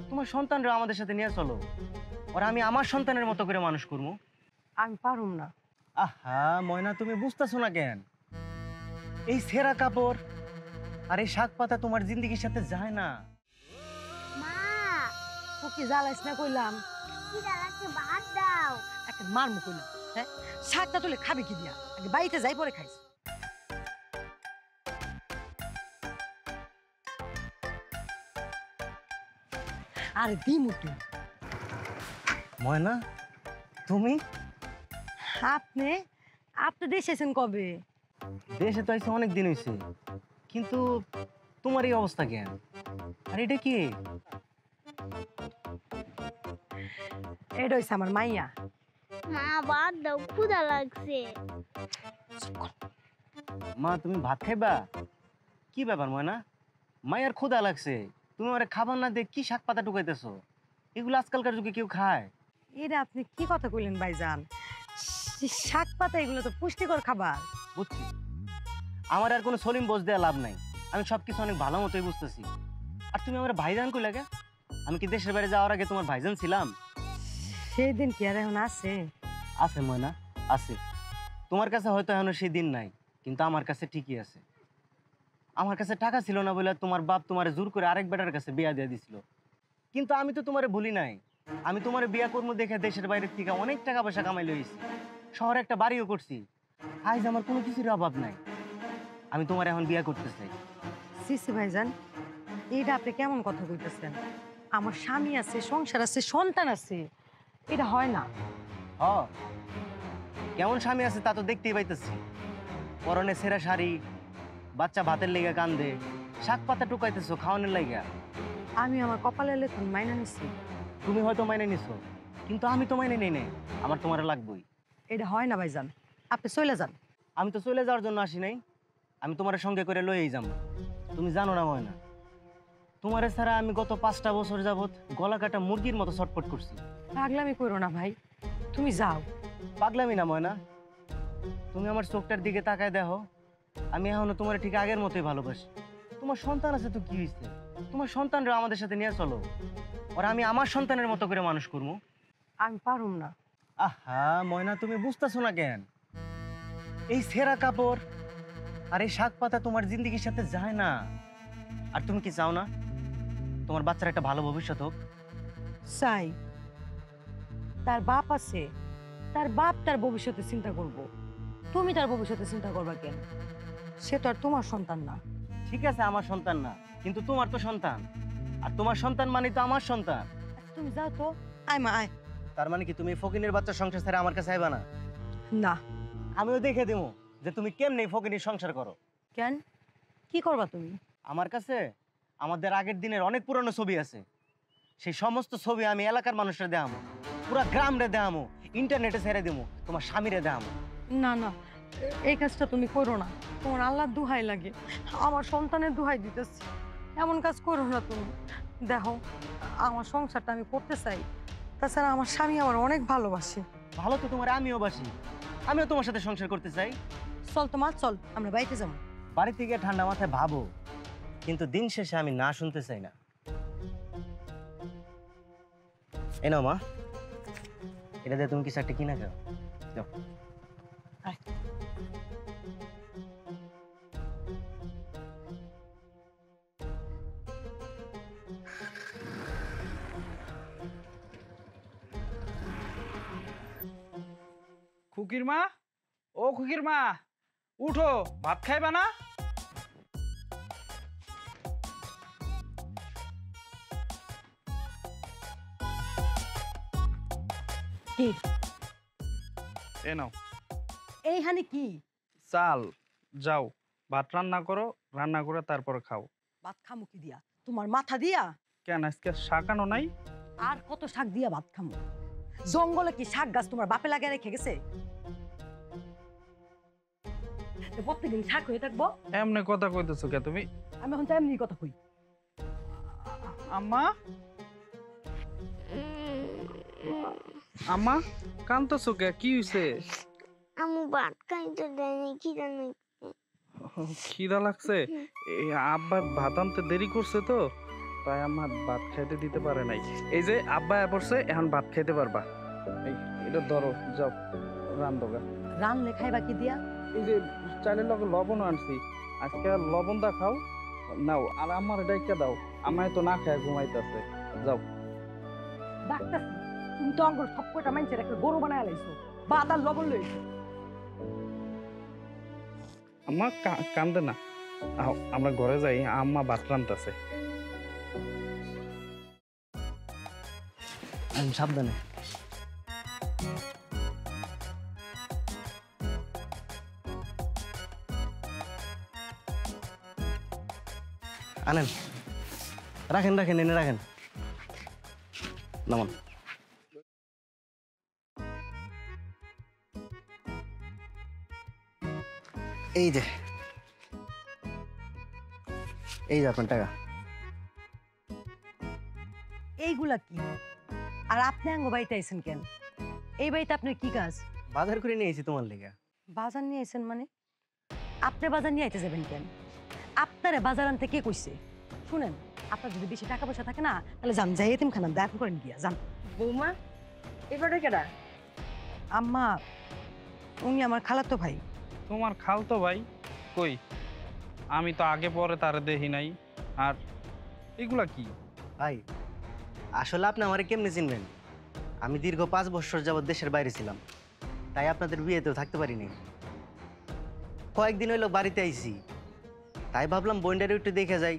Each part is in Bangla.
তোমার সন্তানরা আমাদের সাথে নিয়ে চলো, ওরা আমি আমার সন্তানের মতো করে মানুষ করবো। আমি পারুম না। আহা ময়না, তুমি বুঝতেছো না কেন? এই ছেঁড়া কাপড় আর এই শাক পাতা তোমার জিন্দগির সাথে যায় না। মা, তোকে জ্বালাইস না কইলাম। কি দাঁড়াচ্ছে ভাত দাও। একটা মারমু কইলাম। হ্যাঁ, শাকটা তুলে খাবি কি দিয়া? আগে বাড়িতে যাই পরে খাইস। আরে দিমু তুই। ময়না, তুমি আপনি আপনি দেশে এসেছেন কবে? দেশে তো আইসে অনেক দিন হয়েছে, কিন্তু তোমার এই অবস্থা কেন? আর এটা কি? এটা হইছে আমার মাইয়া। মা ভাত দাও, ক্ষুধা লাগছে। মা তুমি ভাত খাইবা? কি ব্যাপার ময়না, মায়ের ক্ষুধা লাগছে, তুমি ওরে খাবার না দিয়ে কি শাক পাতা ঢুকাইতেছো? এগুলো আজকালকার যুগে কেউ খায়? এটা আপনি কি কথা কইলেন ভাইজান? শাক পাতা এগুলো তো পুষ্টিকর খাবার। বুঝছি, আমার আর কোনো সলিম বোঝ দেওয়া লাভ নাই, আমি সবকিছু অনেক ভালো মতোই বুঝতেছি। আর তুমি আমার ভাইজান কই লাগে? আমি কি দেশের বাইরে যাওয়ার আগে তোমার ভাইজান ছিলাম? সেই দিন কি আর এখন আছে? আছে ময়না, আছে। তোমার কাছে হয়তো এখনো সেই দিন নাই, কিন্তু আমার কাছে ঠিকই আছে। আমার কাছে টাকা ছিল না বলে তোমার বাপ তোমারে জোর করে আরেক বেটার কাছে বিয়া দিয়ে দিছিল, কিন্তু আমি তো তোমারে ভুলি নাই। আমি তোমার বিয়া কর্ম দেখে দেশের বাইরের থেকে অনেক টাকা পয়সা কামাই লইছি, শহরে একটা বাড়িও করছি। আজ আমার কোনো কিছুর অভাব নাই। আমি তোমার এখন বিয়া করতে চাই। সিসি ভাইজান, এটা আপনি কেমন কথা কইতেছেন? আমার স্বামী আছে, সংসার আছে, সন্তান আছে, এটা হয় না। হ, কেমন স্বামী আছে তা তো দেখতেই পাইতেছি। পরনে ছেঁড়া শাড়ি, বাচ্চা ভাতের লেগে কান্দে, শাক পাতা টুকাইতেছো খাওয়ানোর লেগে। আমি আমার কপালে লেখন মাইনা নিছি। তুমি হয়তো মাইনে নিছো, কিন্তু আমি তো মাইনে নেই নে। আমার তোমার লাগবেই। এটা হয় না ভাইজান, আপনি চলে যান। আমি তো চলে যাওয়ার জন্য আসি নাই, আমি তোমার সঙ্গে করে লইয়েই যাবো। তুমি জানো না ময়না, তোমার ছাড়া আমি গত 5টা বছর যাবত গলা কাটা মুরগির মতো ছটফট করছি। পাগলামি করো না ভাই, তুমি যাও। পাগলামি না ময়না, তুমি আমার চোখটার দিকে তাকায় দেখো, আমি এখনো তোমার ঠিক আগের মতোই ভালোবাসি। তোমার সন্তান আছে তো কি হয়েছে? তোমার সন্তানরা আমাদের সাথে নিয়ে চলো, ওরা আমি আমার সন্তানের মতো করে মানুষ করবো। আমি পারুম না। আহা ময়না, তুমি বুঝতেছো না কেন? এই ছেঁড়া কাপড় আর এই শাক পাতা তোমার জিন্দগির সাথে যায় না। আর তুমি কি চাও না তোমার বাচ্চার একটা ভালো ভবিষ্যৎ হোক? চাই। তার বাপ আছে, তার বাপ তার ভবিষ্যতে চিন্তা করব। তুমি তার ভবিষ্যতে চিন্তা করবা কেন? সে তো আর তোমার সন্তান না। ঠিক আছে, আমার সন্তান না, কিন্তু তোমার তো সন্তান। আর তোমার সন্তান মানে তো আমার সন্তান। আচ্ছা, তুমি যাও তো। আয় মা আয়। তার মানে কি তুমি ফকিনের বাচ্চার সংসার ছেড়ে আমার কাছে আইবা না? না। আমিও দেখে দেবো যে তুমি কেমনে ফকিনের সংসার করো। কেন? কি করবা তুমি? আমার কাছে আমাদের আগের দিনের অনেক পুরনো ছবি আছে, সেই সমস্ত ছবি আমি এলাকার মানুষরা দেখামো, পুরা গ্রাম রে দেখামো, ইন্টারনেটে ছেড়ে দেবো, তোমার স্বামীরে দেখামো। না না, এই কাজটা তুমি করো না। তোমার আল্লাহর দোহাই লাগে, আমার সন্তানের দোহাই দিতেছি। এমন কাজ করো না তুমি। দেখো, আমার সংসারটা আমি করতে চাই। তাছাড়া আমার স্বামী আমার অনেক ভালোবাসে। ভালো তো তোমার আমিও বাসি, আমিও তোমার সাথে সংসার করতে চাই। চল তোমার, চল আমরা বাড়িতে যাবো। বাড়ি থেকে ঠান্ডা মাথায় ভাবো, কিন্তু দিন শেষে আমি না শুনতে চাই না। এই নাও মা, এটা দিয়ে তুমি কিছু একটা কিনা যাও। যাও। আয়। খুকির মা, ও খুকির মা, উঠো, ভাত খাইবা না? কি এ নাও এইখানে কি? চাল, যাও ভাত রান্না করো, রান্না করে তারপরে খাও। ভাত খামু কি দিয়া? তোমার মাথা দিয়া? কেন আজকে শাকানো নাই? আর কত শাক দিয়া ভাত খামু? জঙ্গলে কি শাক গাছ তোমার বাপে লাগিয়ে রেখে গেছে? প্রত্যেকদিন শাক হয়ে থাকবো? এমনি কথা কইতেছো কে তুমি? আমি এখন তো এমনি কথা কই। আম্মা, আম্মা কান্দতেছো কে? কি হইছে? আমু ভাত খাইতে দেয়নি, খিদা নাই। খিদা লাগছে? আব্বা ভাত আনতে দেরি করছে তো, তাই আমার ভাত খাইতে দিতে পারে নাই। এই যে আব্বা পড়ছে, এখন ভাত খাইতে পারবা। এই এটা ধরো, যাও রান্ধোগা। রান লেখাই বাকি দিয়া এই যে চালের লগে লবণ আনছি, আজকে লবণ দা খাও, নাও। আর আমার এটা একটা দাও, আমায় তো না খায় ঘুমাইতেছে। যাও। ডাকতেছি, তুমি তো অঙ্গর সবকটা মানুষের একটা গরু বানায় লাইছো, ভাত আর লবণ লইছো। আম্মা কান্দে না, আও আমরা ঘরে যাই, আম্মা ভাত রান্তাছে। সাবধানে। আনেন, রাখেন রাখেন, এনে রাখেন, নামান। এই যে, এই যে আপনার টাকা। এইগুলা কি? আর আপনি আঙ্গ বাড়িতে আইছেন কেন? এই বাড়িতে আপনার কি কাজ? বাজার করে নিয়ে এসেছি তোমার লেগে। বাজার নিয়ে আইছেন মানে? আপনি বাজার নিয়ে আইতে যাবেন কেন? আপনারে বাজার আনতে কে কইছে? শুনেন, আপনার যদি বেশি টাকা পয়সা থাকে না, তাহলে যান, যাই এতিমখানা দেখা করেন গিয়া যান। বৌমা এবারে কেডা? আম্মা, উনি আমার খালাতো ভাই। তোমার খালতো ভাই কই? আমি তো আগে পরে তারে দেখি নাই। আর এগুলা কি? ভাই, আসলে আপনি আমারে কেমনে চিনবেন? আমি দীর্ঘ 5 বছর যাবত দেশের বাইরে ছিলাম, তাই আপনাদের বিয়েতেও থাকতে পারিনি। কয়েকদিন হইলো বাড়িতে আইছি, তাই ভাবলাম বন্ডারে একটু দেখে যাই।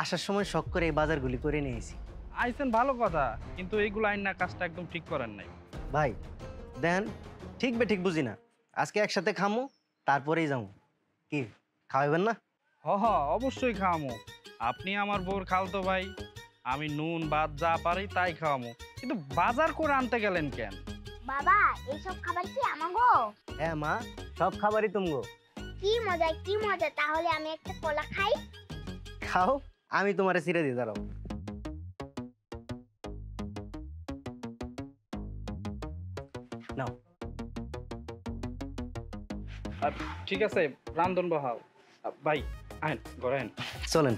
আসার সময় শখ করে এই বাজারগুলি করে নিয়ে আইছি। আইছেন ভালো কথা, কিন্তু এইগুলো আইন না, কাজটা একদম ঠিক করেন নাই। ভাই দেন, ঠিক ঠিক বুঝি না। আজকে একসাথে খামো, তারপরেই যাবো। কি খাওয়াবেন না? হ হ, অবশ্যই খাওয়ামো। আপনি আমার বউর খালতো ভাই, আমি নুন ভাত যা পারি তাই খাওয়ামো। কিন্তু বাজার করে আনতে গেলেন কেন? বাবা এইসব খাবার কি আমাগো? হ্যাঁ মা, সব খাবারই তুমগো। কি মজা কি মজা, তাহলে আমি একটা কলা খাই। খাও, আমি তোমারে ছিঁড়ে দিই, দাঁড়াও। নাও। আর ঠিক আছে, রান্ধন বহাও। ভাই আহেন, ঘরে আহেন। চলেন।